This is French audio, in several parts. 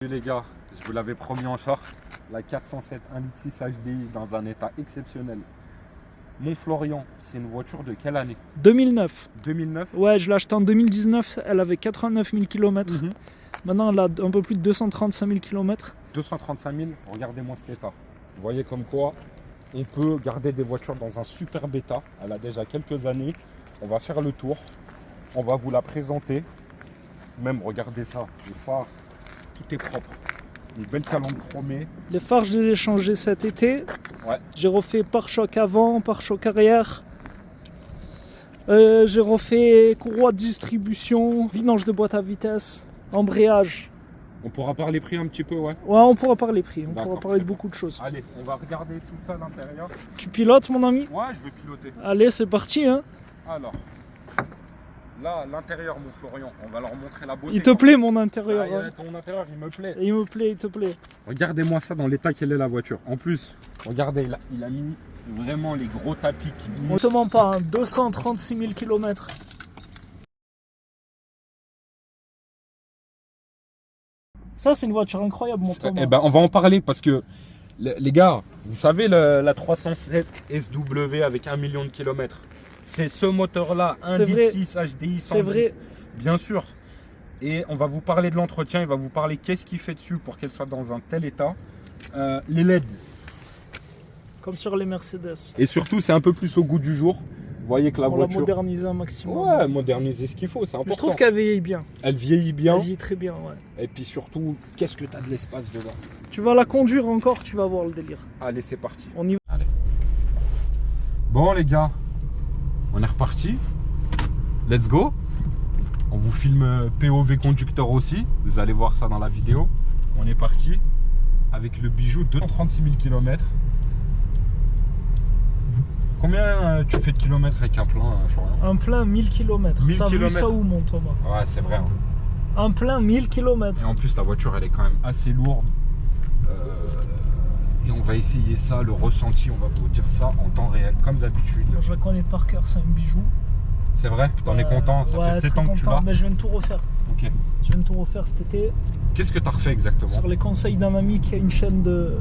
Salut les gars, je vous l'avais promis en short, la 407 1.6 HDI dans un état exceptionnel. Mon Florian, c'est une voiture de quelle année? 2009. 2009. Ouais, je l'ai achetée en 2019, elle avait 89 000 km. Mhm. Maintenant, elle a un peu plus de 235 000 km. 235 000, regardez-moi cet état. Vous voyez comme quoi on peut garder des voitures dans un super état. Elle a déjà quelques années. On va faire le tour, on va vous la présenter. Même regardez ça, les phares, tout est propre. Une belle calandre chromée. Les phares, je les ai changés cet été. Ouais. J'ai refait pare-choc avant, pare-choc arrière. J'ai refait courroie de distribution, vidange de boîte à vitesse, embrayage. On pourra parler prix un petit peu, ouais. Ouais, on pourra parler prix, on pourra D'accord, parler de très bien. beaucoup de choses. Allez, on va regarder tout ça à l'intérieur. Tu pilotes, mon ami? Ouais, je vais piloter. Allez, c'est parti, hein. Alors, là, l'intérieur, mon Florian, on va leur montrer la beauté. Il te plaît, mon intérieur, Ah, hein. ton intérieur, il me plaît. Il me plaît, il te plaît. Regardez-moi ça dans l'état qu'elle est la voiture. En plus, regardez, il a mis vraiment les gros tapis qui On ne se ment pas, hein. 236 000 km. Ça, c'est une voiture incroyable, mon Thomas. Eh ben, on va en parler parce que, les gars, vous savez, la 307 SW avec 1 million de kilomètres, c'est ce moteur-là, C'est vrai. 1.6 HDI 110. C'est vrai. Bien sûr. Et on va vous parler de l'entretien, il va vous parler qu'est-ce qu'il fait dessus pour qu'elle soit dans un tel état. Les LED. Comme sur les Mercedes. Et surtout, c'est un peu plus au goût du jour. Vous voyez que la On l'a voiture... modernisé un maximum. Ouais, moderniser ce qu'il faut, c'est important. Je trouve qu'elle vieillit bien. Elle vieillit bien. Elle vieillit très bien, ouais. Et puis surtout, qu'est-ce que tu as de l'espace dedans. Tu vas la conduire encore, tu vas voir le délire. Allez, c'est parti. On y va. Allez. Bon les gars, on est reparti. Let's go. On vous filme POV conducteur aussi. Vous allez voir ça dans la vidéo. On est parti avec le bijou de 236 000 km. Combien tu fais de kilomètres avec un plein, Florian? Un plein 1000 km. 1000 T'as vu kilomètres. ça où, mon Thomas? Ouais, c'est vrai. Hein. Un plein 1000 km. Et en plus, la voiture, elle est quand même assez lourde. Et on va essayer ça, le ressenti, on va vous dire ça en temps réel, comme d'habitude. Je la connais par cœur, c'est un bijou. C'est vrai? T'en es content? Ça ouais, fait 7 très ans que tu content. l'as? Mais je viens de tout refaire. Ok. Je viens de tout refaire cet été. Qu'est-ce que t'as refait exactement? Sur les conseils d'un ami qui a une chaîne de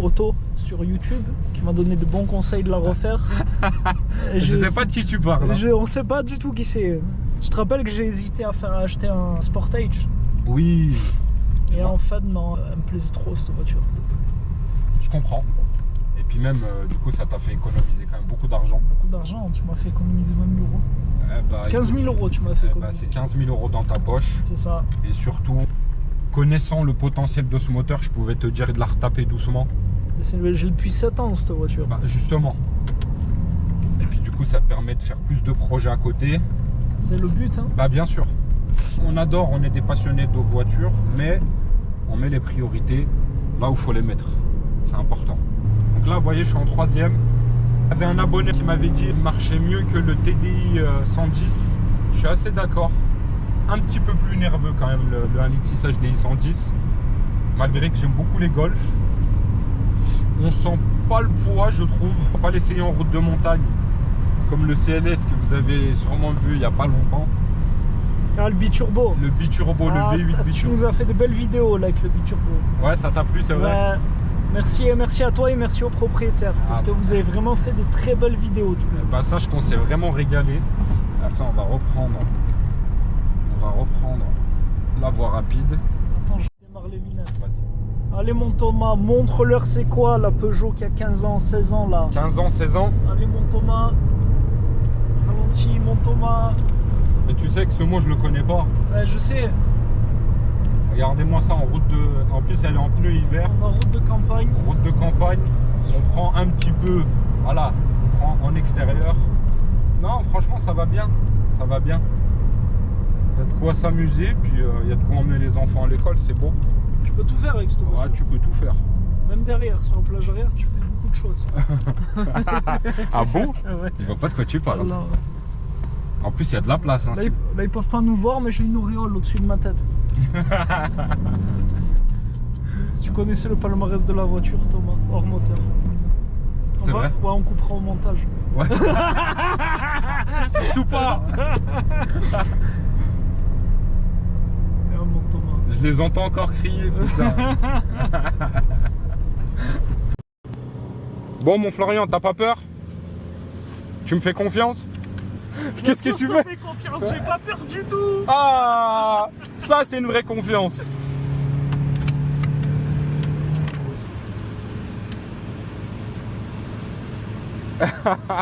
auto sur YouTube, qui m'a donné de bons conseils de la refaire. Et Je sais pas de qui tu parles. Hein. On sait pas du tout qui c'est. Tu te rappelles que j'ai hésité à acheter un Sportage? Oui. Et en fait, non, elle me plaisait trop cette voiture. Je comprends. Et puis même, du coup, ça t'a fait économiser quand même beaucoup d'argent. Beaucoup d'argent, tu m'as fait économiser 20 000 euros. Eh bah, 15 000 euros, tu m'as fait économiser. c'est 15 000 euros dans ta poche. C'est ça. Et surtout, connaissant le potentiel de ce moteur, je pouvais te dire de la retaper doucement. J'ai depuis 7 ans cette voiture. Bah, justement. Et puis du coup, ça te permet de faire plus de projets à côté. C'est le but, hein. Bah bien sûr. On adore, on est des passionnés de voitures, mais on met les priorités là où il faut les mettre. C'est important. Donc là, vous voyez, je suis en 3e. Il y avait un abonné qui m'avait dit qu'il marchait mieux que le TDI 110. Je suis assez d'accord. Un petit peu plus nerveux quand même, le 1.6 HDI 110. Malgré que j'aime beaucoup les Golf. On sent pas le poids, je trouve. On va pas l'essayer en route de montagne, comme le CLS que vous avez sûrement vu il n'y a pas longtemps. Ah, le biturbo. Le biturbo, le V8 Tu biturbo. nous as fait de belles vidéos là avec le biturbo. Ouais, ça t'a plu, c'est vrai. Ouais. Merci à toi et merci au propriétaire. Parce que vous avez vraiment fait de très belles vidéos. Bah sache qu'on s'est vraiment régalé. Alors ça, on va reprendre la voie rapide. Attends, je démarre les lunettes. Vas-y. Allez mon Thomas, montre-leur c'est quoi la Peugeot qui a 15 ans, 16 ans là. 15 ans, 16 ans. Allez mon Thomas. Ralentis mon Thomas. Mais tu sais que ce mot, je le connais pas. Ouais, je sais, Regardez-moi ça en route de... En plus, elle est en pneu hiver. on est en route de campagne. En route de campagne. On prend un petit peu... Voilà, on prend en extérieur. Non, franchement, ça va bien. Ça va bien. Il y a de quoi s'amuser, puis il y a de quoi emmener les enfants à l'école, c'est beau. Tu peux tout faire avec cette voiture. Ouais, tu peux tout faire. Même derrière, sur la plage arrière, tu fais beaucoup de choses. Ah bon? Ouais. Je vois pas de quoi tu parles. Voilà. En plus, il y a de la place. Hein, Là, ils peuvent pas nous voir, mais j'ai une auréole au-dessus de ma tête. Si tu connaissais le palmarès de la voiture, Thomas, hors moteur. C'est vrai? Ouais, on coupera au montage. Ouais. Surtout pas. Oh, mon Thomas. Je Je les entends encore crier, putain. Bon, mon Florian, t'as pas peur? Tu me fais confiance? Qu'est-ce que tu veux? Je te fais confiance, j'ai pas peur du tout. Ah, ça c'est une vraie confiance.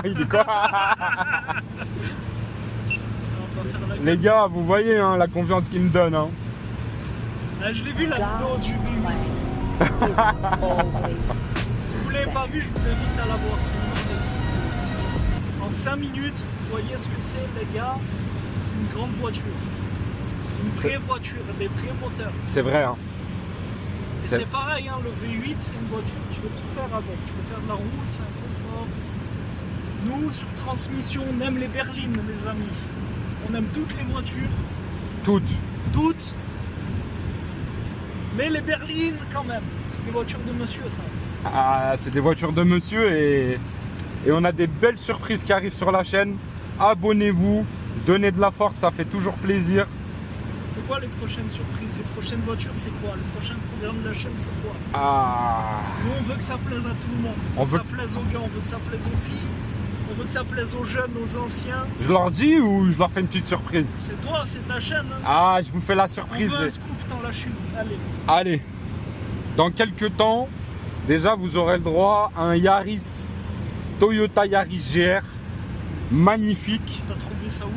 Il est quoi? Les gars, vous voyez hein, la confiance qu'il me donne. Hein. Ah, je l'ai vu la vidéo du V8. Si vous l'avez pas vu, je vous invite à la voir. C'est une honte. En 5 minutes, vous voyez ce que c'est, les gars, une grande voiture. Une vraie voiture, des vrais moteurs. C'est vrai. Hein. Et c'est pareil, hein, le V8, c'est une voiture, tu peux tout faire avec. Tu peux faire de la route, c'est un confort. Nous, sur transmission, on aime les berlines, les amis. On aime toutes les voitures. Toutes. Toutes. Mais les berlines, quand même. C'est des voitures de monsieur, ça. Ah, c'est des voitures de monsieur et on a des belles surprises qui arrivent sur la chaîne. Abonnez-vous, donnez de la force, ça fait toujours plaisir. C'est quoi les prochaines surprises? Les prochaines voitures, c'est quoi? Le prochain programme de la chaîne, c'est quoi? Ah. Nous, on veut que ça plaise à tout le monde. On veut que ça plaise aux gars, on veut que ça plaise aux filles. On veut que ça plaise aux jeunes, aux anciens. Je leur dis ou je leur fais une petite surprise? C'est toi, c'est ta chaîne. Hein. Ah, je vous fais la surprise. On veut un scoop, t'en lâches une. Allez. Allez. Dans quelques temps, déjà, vous aurez le droit à un Yaris, Toyota Yaris GR. Magnifique. T'as trouvé ça où?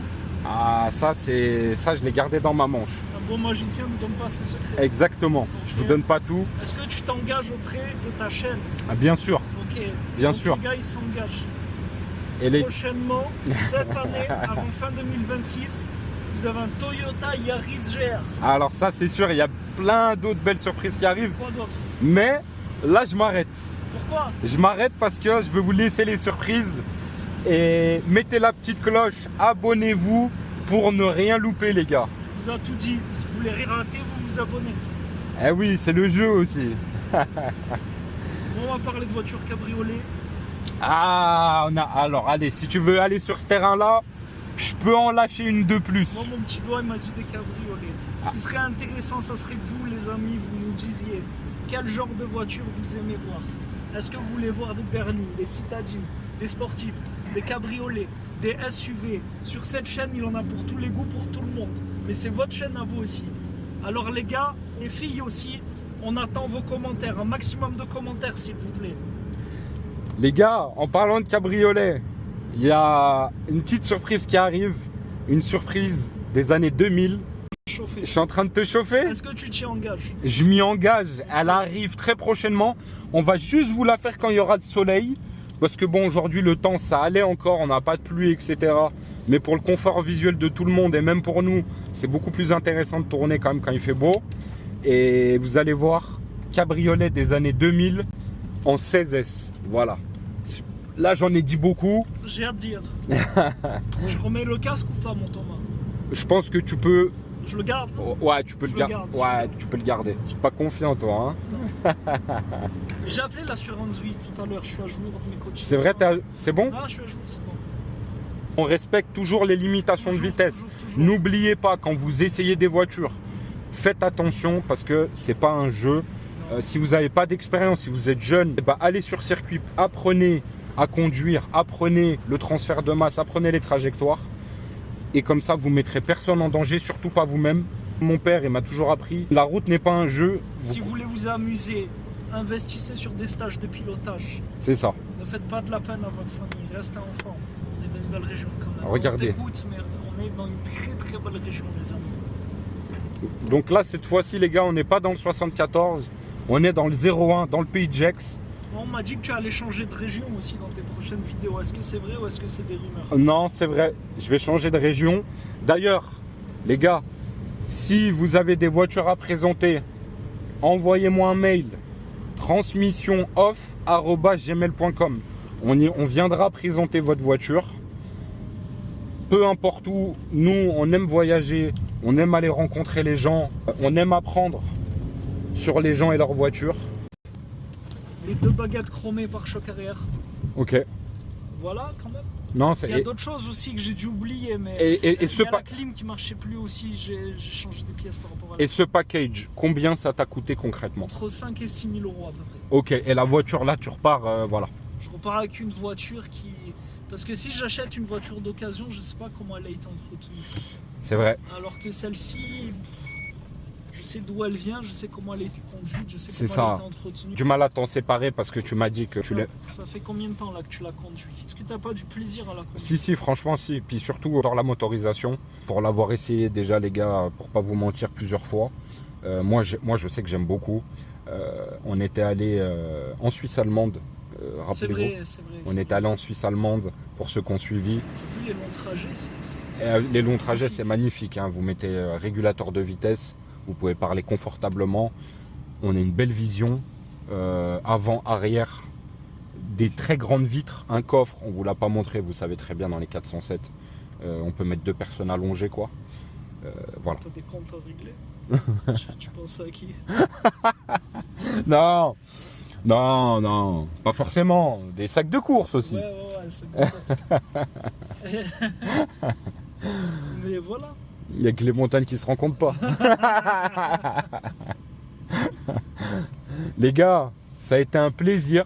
Ah, ça, je l'ai gardé dans ma manche. Un bon magicien ne donne pas ses secrets. Exactement. Okay. Je vous donne pas tout. Est-ce que tu t'engages auprès de ta chaîne? Ah, bien sûr. Ok. Bien donc sûr. Les gars, ils s'engagent. Et prochainement, cette année, avant fin 2026, vous avez un Toyota Yaris GR. Alors ça, c'est sûr, il y a plein d'autres belles surprises qui arrivent. Quoi d'autre? Mais là, je m'arrête. Pourquoi? Je m'arrête parce que je vais vous laisser les surprises. Et mettez la petite cloche, abonnez-vous pour ne rien louper, les gars. Je vous ai tout dit. Si vous voulez rien rater, vous vous abonnez. Eh oui, c'est le jeu aussi. Bon, on va parler de voitures cabriolet. Ah, alors allez, si tu veux aller sur ce terrain-là, je peux en lâcher une de plus. Moi, mon petit doigt, il m'a dit des cabriolets. Ce qui serait intéressant, ça serait que vous, les amis, vous nous disiez quel genre de voiture vous aimez voir. Est-ce que vous voulez voir des berlines, des citadines, des sportifs, des cabriolets, des SUV? Sur cette chaîne, il en a pour tous les goûts, pour tout le monde. Mais c'est votre chaîne à vous aussi. Alors les gars, les filles aussi, on attend vos commentaires, un maximum de commentaires s'il vous plaît. Les gars, en parlant de cabriolet, il y a une petite surprise qui arrive, une surprise des années 2000. Chauffer. Je suis en train de te chauffer. Est-ce que tu t'y engages? Je m'y engage, elle arrive très prochainement. On va juste vous la faire quand il y aura le soleil. Parce que bon, aujourd'hui le temps ça allait encore, on n'a pas de pluie, etc. Mais pour le confort visuel de tout le monde et même pour nous, c'est beaucoup plus intéressant de tourner quand même quand il fait beau. Et vous allez voir, cabriolet des années 2000 en 16S, voilà. Là j'en ai dit beaucoup. J'ai hâte d'y être. Je remets le casque ou pas, mon Thomas? Je pense que tu peux... Je le garde? Ouais, tu peux le garder. Ouais, tu peux le garder. Je suis pas confiant, toi. Hein. J'ai appelé l'assurance vie tout à l'heure. Je suis à jour de mes cotisations. C'est vrai, c'est bon? Ah, je suis à jour, c'est bon. On respecte toujours les limitations de vitesse. Toujours. N'oubliez pas, quand vous essayez des voitures, faites attention parce que c'est pas un jeu. Si vous n'avez pas d'expérience, si vous êtes jeune, eh ben, allez sur circuit, apprenez à conduire, apprenez le transfert de masse, apprenez les trajectoires. Et comme ça, vous ne mettrez personne en danger, surtout pas vous-même. Mon père, il m'a toujours appris, la route n'est pas un jeu. Si vous voulez vous amuser, investissez sur des stages de pilotage. C'est ça. Ne faites pas de la peine à votre famille, restez enfant. On est dans une belle région quand même. Regardez. On t'écoute, mais on est dans une très très belle région, les amis. Donc là, cette fois-ci, les gars, on n'est pas dans le 74, on est dans le 01, dans le pays de Gex. On m'a dit que tu allais changer de région aussi dans tes prochaines vidéos. Est-ce que c'est vrai ou est-ce que c'est des rumeurs? Non, c'est vrai. Je vais changer de région. D'ailleurs, les gars, si vous avez des voitures à présenter, envoyez-moi un mail transmissionoff@gmail.com. On viendra présenter votre voiture. Peu importe où, nous, on aime voyager, on aime aller rencontrer les gens, on aime apprendre sur les gens et leurs voitures. Les 2 baguettes chromées par choc arrière. Ok. Voilà, quand même. Non, Il y a d'autres choses aussi que j'ai dû oublier, mais et il ce y a la clim qui marchait plus aussi, j'ai changé des pièces par rapport à Et ce package, combien ça t'a coûté concrètement? entre 5 et 6 000 euros à peu près. Ok, et la voiture là, tu repars, voilà. Je repars avec une voiture qui... Parce que si j'achète une voiture d'occasion, je sais pas comment elle a été entretenue. C'est vrai. Alors que celle-ci, je sais d'où elle vient, je sais comment elle a été conduite, je sais C'est comment elle a ça. été entretenue. Du mal à t'en séparer parce que tu m'as dit que tu l'as... Ça fait combien de temps là que tu la conduis? Est-ce que tu n'as pas du plaisir à la conduire? Si, franchement, si. Puis surtout dans la motorisation, pour l'avoir essayé déjà, les gars, pour pas vous mentir plusieurs fois, moi, je sais que j'aime beaucoup. On était allé en Suisse allemande, C'est rappelez-vous. vrai, c'est vrai. On était allé en Suisse allemande pour ceux qui ont suivi. Vu les longs trajets, Les longs trajets, c'est magnifique. Hein. Vous mettez régulateur de vitesse, vous pouvez parler confortablement. On a une belle vision, avant, arrière, des très grandes vitres, un coffre. On vous l'a pas montré, vous savez très bien dans les 407. On peut mettre 2 personnes allongées, quoi. Voilà. T'as des comptes à régler. tu penses à qui? Non, pas forcément. Des sacs de course aussi. Ouais, c'est bon. Mais voilà. Il n'y a que les montagnes qui se rencontrent pas. Les gars, ça a été un plaisir.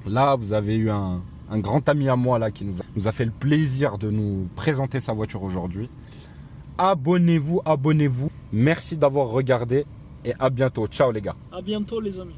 Là, vous avez eu un grand ami à moi là, qui nous a fait le plaisir de nous présenter sa voiture aujourd'hui. Abonnez-vous. Merci d'avoir regardé et à bientôt. Ciao les gars. À bientôt les amis.